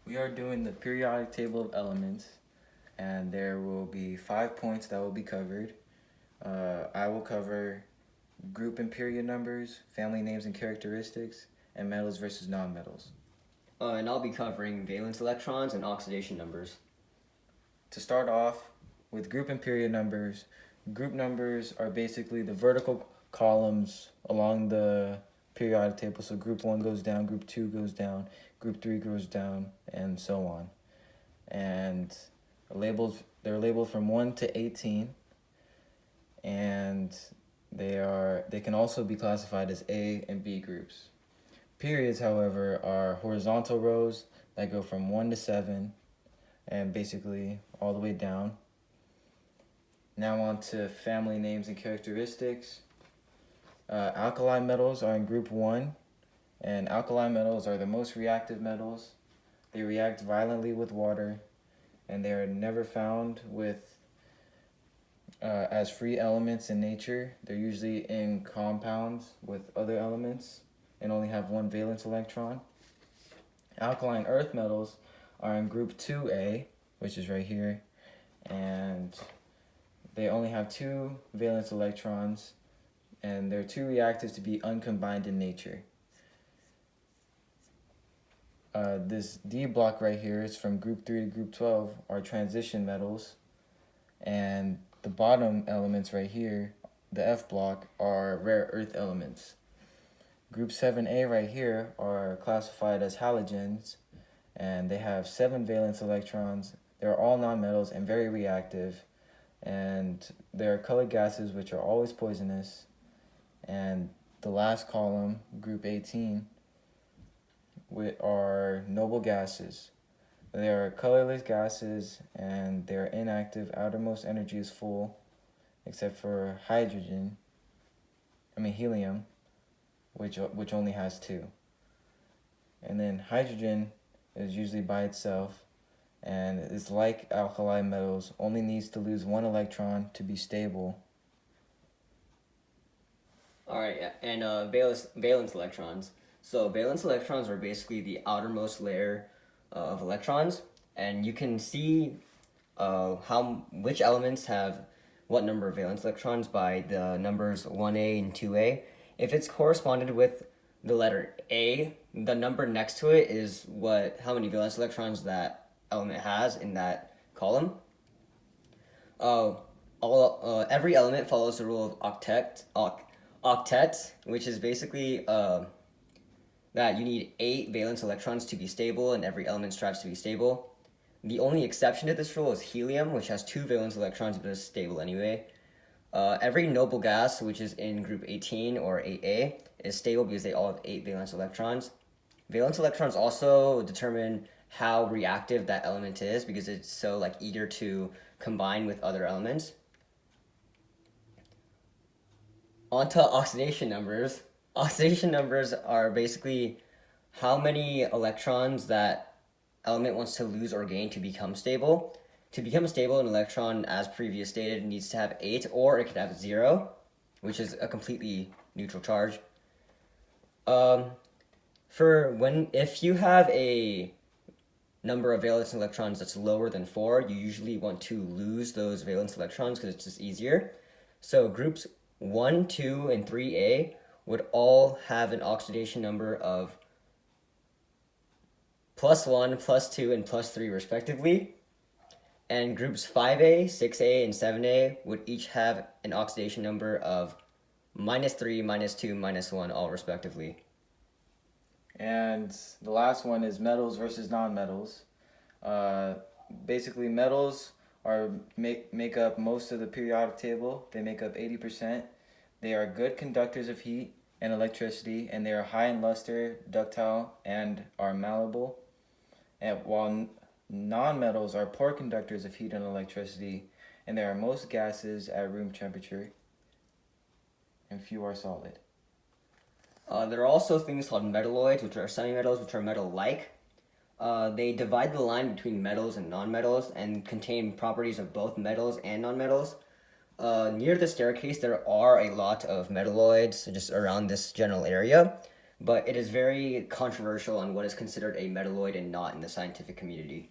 We are doing the periodic table of elements, and there will be 5 points that will be covered. I will cover group and period numbers, family names and characteristics, and metals versus nonmetals. And I'll be covering valence electrons and oxidation numbers. To start off with group and period numbers, group numbers are basically the vertical columns along the periodic table. So group 1 goes down, group 2 goes down, group 3 goes down, and so on. And they're labeled from 1 to 18, and they can also be classified as A and B groups. Periods, however, are horizontal rows that go from 1 to 7 and basically all the way down. Now on to family names and characteristics. Alkali metals are in group 1, and alkali metals are the most reactive metals. They react violently with water, and they are never found as free elements in nature. They're usually in compounds with other elements and only have one valence electron. Alkaline earth metals are in group 2A, which is right here, and they only have two valence electrons, and they're too reactive to be uncombined in nature. This D block right here is from group 3 to group 12 are transition metals, and the bottom elements right here, the F block, are rare earth elements. Group 7A right here are classified as halogens, and they have 7 valence electrons. They're all nonmetals and very reactive, and they're colored gases which are always poisonous. And the last column, group 18, are noble gases. They are colorless gases, and they are inactive. Outermost energy is full, except for helium, which only has 2. And then hydrogen is usually by itself, and is like alkali metals, only needs to lose 1 electron to be stable. All right, and valence electrons. So valence electrons are basically the outermost layer of electrons, and you can see which elements have what number of valence electrons by the numbers 1A and 2A. If it's corresponded with the letter A, the number next to it is how many valence electrons that element has in that column. Every element follows the rule of octet, which is basically that you need 8 valence electrons to be stable, and every element strives to be stable. The only exception to this rule is helium, which has 2 valence electrons but is stable anyway. Every noble gas, which is in group 18 or 8A, is stable because they all have 8 valence electrons. Valence electrons also determine how reactive that element is because it's so eager to combine with other elements. Onto oxidation numbers. Oxidation numbers are basically how many electrons that element wants to lose or gain to become stable. To become stable, an electron, as previously stated, needs to have 8, or it could have 0, which is a completely neutral charge. If you have a number of valence electrons that's lower than 4, you usually want to lose those valence electrons because it's just easier. So groups 1, 2, and 3A would all have an oxidation number of +1, +2, and +3 respectively. And groups 5A, 6A, and 7A would each have an oxidation number of -3, -2, -1, all respectively. And the last one is metals versus nonmetals. Basically, metals make up most of the periodic table. They make up 80%. They are good conductors of heat and electricity, and they are high in luster, ductile, and are malleable. And while nonmetals are poor conductors of heat and electricity, and they are most gases at room temperature, and few are solid. There are also things called metalloids, which are semimetals, which are metal-like. They divide the line between metals and nonmetals and contain properties of both metals and nonmetals. Near the staircase, there are a lot of metalloids just around this general area. but it is very controversial on what is considered a metalloid and not in the scientific community.